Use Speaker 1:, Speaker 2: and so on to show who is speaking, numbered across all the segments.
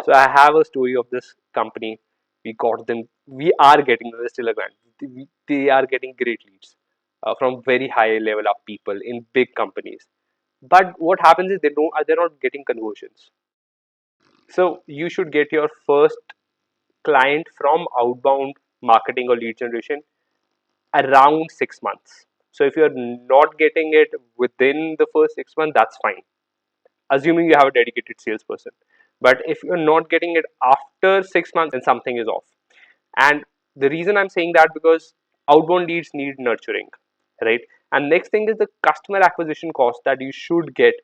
Speaker 1: So I have a story of this company. We got them. We are getting them. Still a grant. They are getting great leads from very high level of people in big companies. But what happens is they're not getting conversions. So you should get your first client from outbound marketing or lead generation around 6 months. So if you're not getting it within the first 6 months, that's fine, assuming you have a dedicated salesperson. But if you're not getting it after 6 months, then something is off. And the reason I'm saying that, because outbound leads need nurturing, right? And next thing is the customer acquisition cost that you should get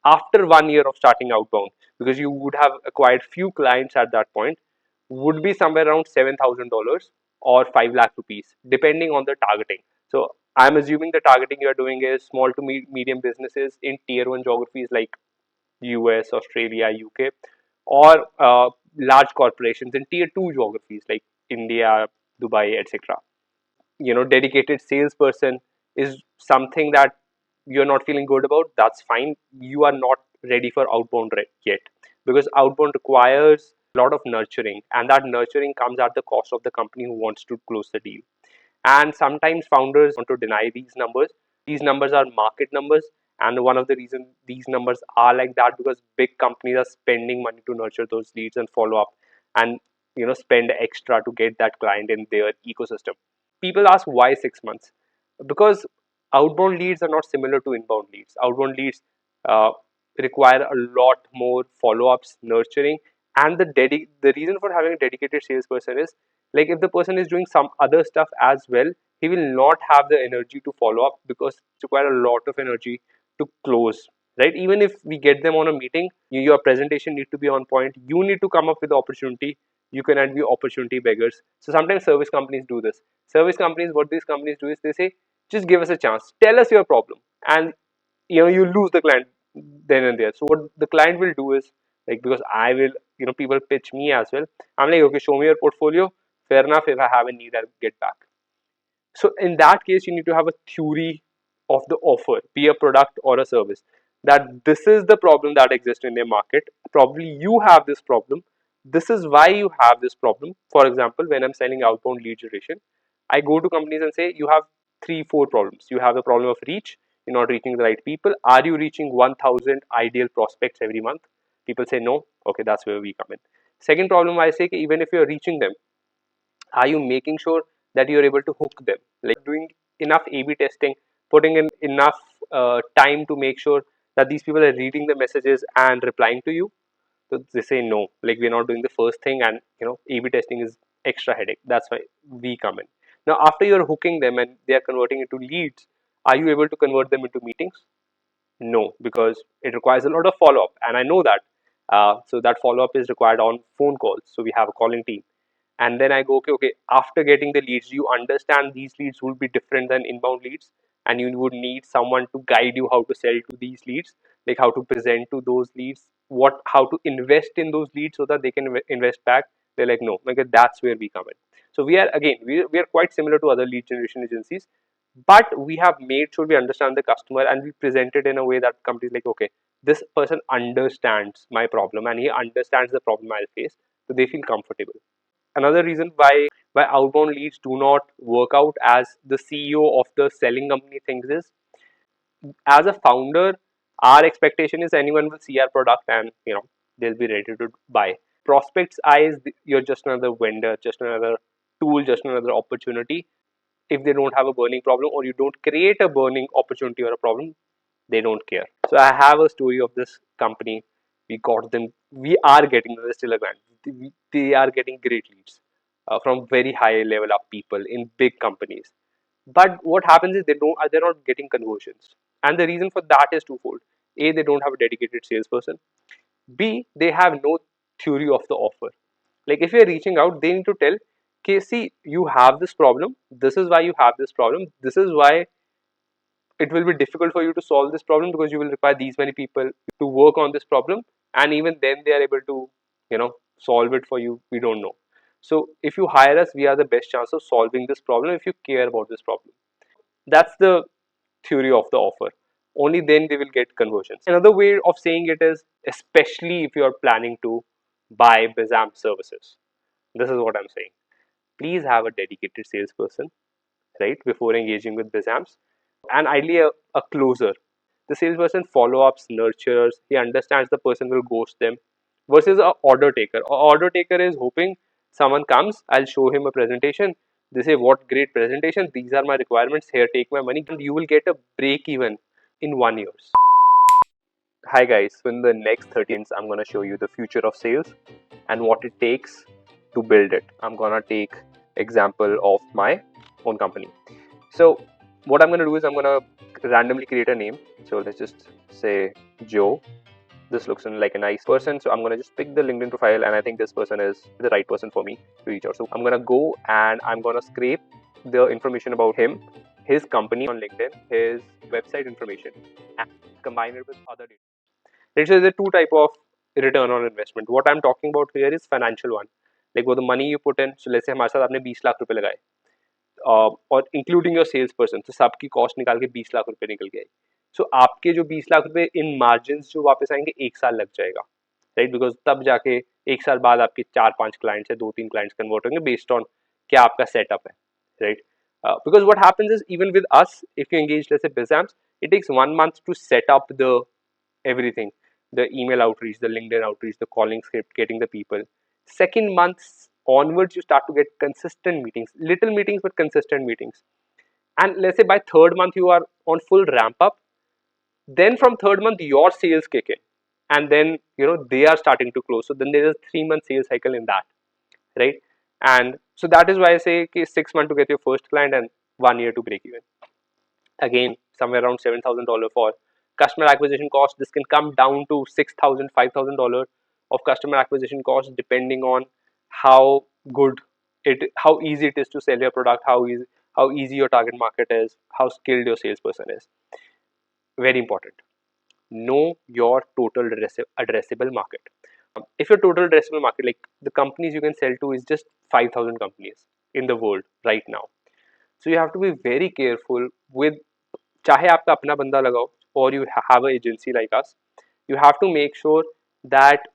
Speaker 1: after 1 year of starting outbound, because you would have acquired few clients at that point, would be somewhere around $7,000 or 5 lakh rupees, depending on the targeting. So I'm assuming the targeting you're doing is small to medium businesses in tier 1 geographies like US, Australia, UK, or large corporations in tier 2 geographies like India, Dubai, etc. Dedicated salesperson is something that you're not feeling good about. That's fine. You are not ready for outbound yet, because outbound requires a lot of nurturing, and that nurturing comes at the cost of the company who wants to close the deal. And sometimes founders want to deny these numbers. These numbers are market numbers, and one of the reasons these numbers are like that, because big companies are spending money to nurture those leads and follow up, and spend extra to get that client in their ecosystem. People ask why 6 months, because outbound leads are not similar to inbound leads. Outbound leads uh, require a lot more follow-ups, nurturing, and the reason for having a dedicated salesperson is, like, if the person is doing some other stuff as well, he will not have the energy to follow up, because it requires a lot of energy to close, right? Even if we get them on a meeting, your presentation need to be on point, you need to come up with the opportunity. You cannot be opportunity beggars. So sometimes service companies do this. Service companies, what these companies do is they say, just give us a chance, tell us your problem, and you lose the client then and there. So what the client will do is, like, because I will, people pitch me as well, I'm like, okay, show me your portfolio, fair enough, if I have a need, I'll get back. So in that case, you need to have a theory of the offer, be a product or a service, that this is the problem that exists in the market. Probably you have this problem. This is why you have this problem. For example, when I'm selling outbound lead generation, I go to companies and say, you have 3-4 problems. You have the problem of reach. You're not reaching the right people. Are you reaching 1,000 ideal prospects every month? People say no. Okay, that's where we come in. Second problem, I say, even if you're reaching them, are you making sure that you're able to hook them, like doing enough A/B testing, putting in enough time to make sure that these people are reading the messages and replying to you? So they say no, like, we're not doing the first thing, and A/B testing is extra headache. That's why we come in. Now after you're hooking them and they are converting into leads, are you able to convert them into meetings? No, because it requires a lot of follow up, and I know that. So that follow up is required on phone calls. So we have a calling team, and then I go, okay, after getting the leads, you understand these leads will be different than inbound leads, and you would need someone to guide you how to sell to these leads, like how to present to those leads, how to invest in those leads so that they can invest back. They're like, no, like, that's where we come in. So we are, again, we are quite similar to other lead generation agencies, but we have made sure we understand the customer, and we present it in a way that companies like, okay, this person understands my problem and he understands the problem I'll face, so they feel comfortable. Another reason why outbound leads do not work out as the CEO of the selling company thinks is, as a founder, our expectation is anyone will see our product and they'll be ready to buy. Prospects eyes, you're just another vendor, just another tool, just another opportunity. If they don't have a burning problem, or you don't create a burning opportunity or a problem, they don't care. So I have a story of this company. We are getting them. Still a grant. They are getting great leads from very high level up people in big companies. But what happens is they're not getting conversions, and the reason for that is twofold. A, they don't have a dedicated salesperson. B, they have no theory of the offer. Like, if you're reaching out, they need to tell, okay, see, you have this problem. This is why you have this problem. This is why it will be difficult for you to solve this problem, because you will require these many people to work on this problem, and even then they are able to solve it for you. We don't know. So if you hire us, we are the best chance of solving this problem if you care about this problem. That's the theory of the offer. Only then they will get conversions. Another way of saying it is, especially if you are planning to buy Bizamp services. This is what I'm saying. Please have a dedicated salesperson, right, before engaging with Bizamps, and ideally a closer. The salesperson follow ups, nurtures, he understands the person will ghost them, versus a order taker. A order taker is hoping someone comes, I'll show him a presentation. They say, what great presentation, these are my requirements, here, take my money, and you will get a break even in 1 year. Hi guys, so in the next 30 minutes, I'm going to show you the future of sales and what it takes to build it. I'm going to take example of my own company. So what I'm going to do is I'm going to randomly create a name. So let's just say Joe. This looks like a nice person. So I'm going to just pick the LinkedIn profile, and I think this person is the right person for me to reach out. So I'm going to go and I'm going to scrape the information about him, his company on LinkedIn, his website information, and combine it with other data. Let's say there are two type of return on investment. What I'm talking about here is financial one. Like वो the money you put in. So let's say हमारे साथ आपने 20 लाख रुपए लगाए, और including your sales person, तो सबकी cost निकाल के 20 लाख रुपए निकल गए. सो आपके जो 20 लाख रुपए इन मार्जिन जो वापस आएंगे 1 साल लग जाएगा, राइट, बिकॉज तब जाके 1 साल बाद आपके 4-5 क्लाइंट्स या 2-3 क्लाइंट्स कन्वर्ट होंगे बेस्ड ऑन क्या आपका सेटअप है, right. Because what happens is, even with us, if you engage, let's say Bizamps, it takes 1 month to set up the everything, the email outreach, the LinkedIn outreach, the calling script, getting the people. Second month onwards, you start to get consistent meetings, little meetings but consistent meetings. And let's say by third month you are on full ramp up. Then from third month your sales kick in, and then they are starting to close. So then there is a 3 month sales cycle in that, right? And so that is why I say, okay, 6 months to get your first client and 1 year to break even. Again, somewhere around $7,000 for customer acquisition cost. This can come down to $6,000, $5,000 of customer acquisition cost, depending on how good how easy it is to sell your product, how easy your target market is, how skilled your salesperson is. Very important. Know your total addressable market. If your total addressable market, like the companies you can sell to, is just 5,000 companies in the world right now, so you have to be very careful with, चाहे आपका अपना बंदा लगाओ or you have an agency like us, you have to make sure that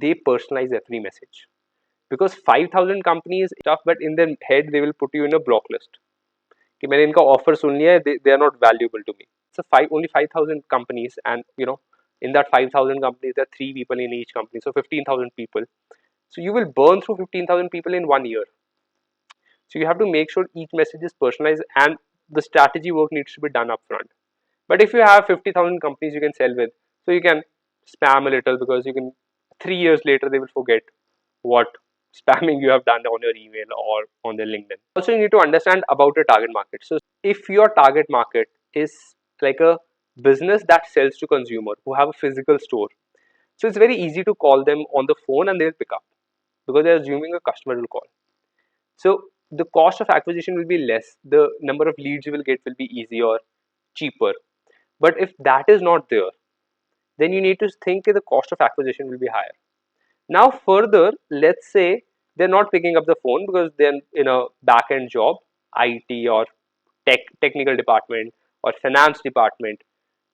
Speaker 1: they personalize every message, because 5,000 companies is tough, but in their head they will put you in a block list कि मैंने इनका offer सुन लिया है, they are not valuable to me. So only 5,000 companies, and in that 5,000 companies there are 3 people in each company, so 15,000 people. So you will burn through 15,000 people in 1 year. So you have to make sure each message is personalized, and the strategy work needs to be done upfront. But if you have 50,000 companies you can sell with, so you can spam a little, because you can 3 years later they will forget what spamming you have done on your email or on their LinkedIn. Also, you need to understand about your target market. So if your target market is like a business that sells to consumer who have a physical store, so it's very easy to call them on the phone and they'll pick up, because they're assuming a customer will call. So the cost of acquisition will be less, the number of leads you will get will be easier, cheaper. But if that is not there, then you need to think that the cost of acquisition will be higher. Now further, let's say they're not picking up the phone because they're in a back-end job, IT or technical department or finance department.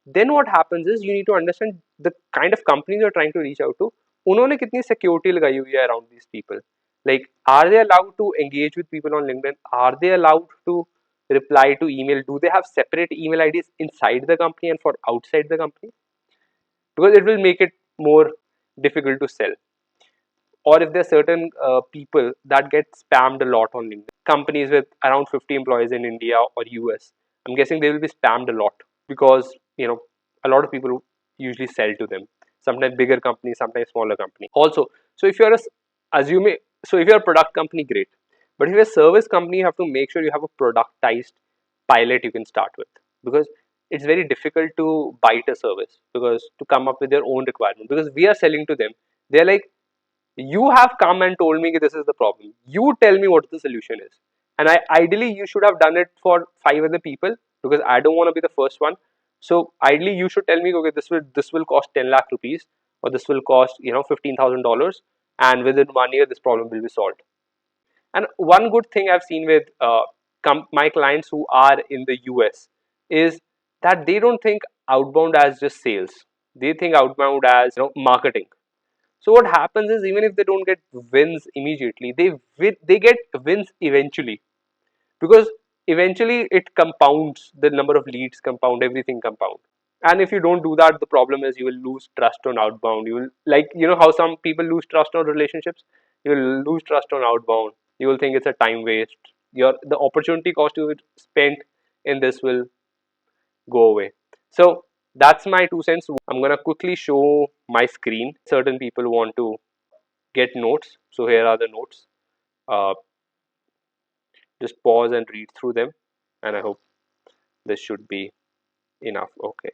Speaker 1: Then what happens is, you need to understand the kind of companies you're trying to reach out to. उन्होंने कितनी security लगाई हुई है around these people? Like, are they allowed to engage with people on LinkedIn? Are they allowed to reply to email? Do they have separate email IDs inside the company and for outside the company? Because it will make it more difficult to sell. Or if there are certain people that get spammed a lot on LinkedIn, companies with around 50 employees in India or US, I'm guessing they will be spammed a lot, because a lot of people usually sell to them. Sometimes bigger companies, sometimes smaller company. Also, so if you're if you're a product company, great. But if you're a service company, you have to make sure you have a productized pilot you can start with, because it's very difficult to bite a service, because to come up with their own requirement, because we are selling to them. They're like, you have come and told me this is the problem, you tell me what the solution is. And ideally you should have done it for 5 other people, because I don't want to be the first one. So ideally you should tell me, okay, this will cost 10 lakh rupees, or this will cost $15,000, and within 1 year this problem will be solved. And one good thing I've seen with my clients who are in the US is that they don't think outbound as just sales. They think outbound as marketing. So what happens is, even if they don't get wins immediately, they get wins eventually, because eventually it compounds. The number of leads compound, everything compound. And if you don't do that, the problem is you will lose trust on outbound. You will, like, you know how some people lose trust on relationships, you will lose trust on outbound. You will think it's a time waste. The opportunity cost you spent in this will go away. So that's my 2 cents. I'm gonna quickly show my screen. Certain people want to get notes, so here are the notes. uh, just pause and read through them, and I hope this should be enough. Okay.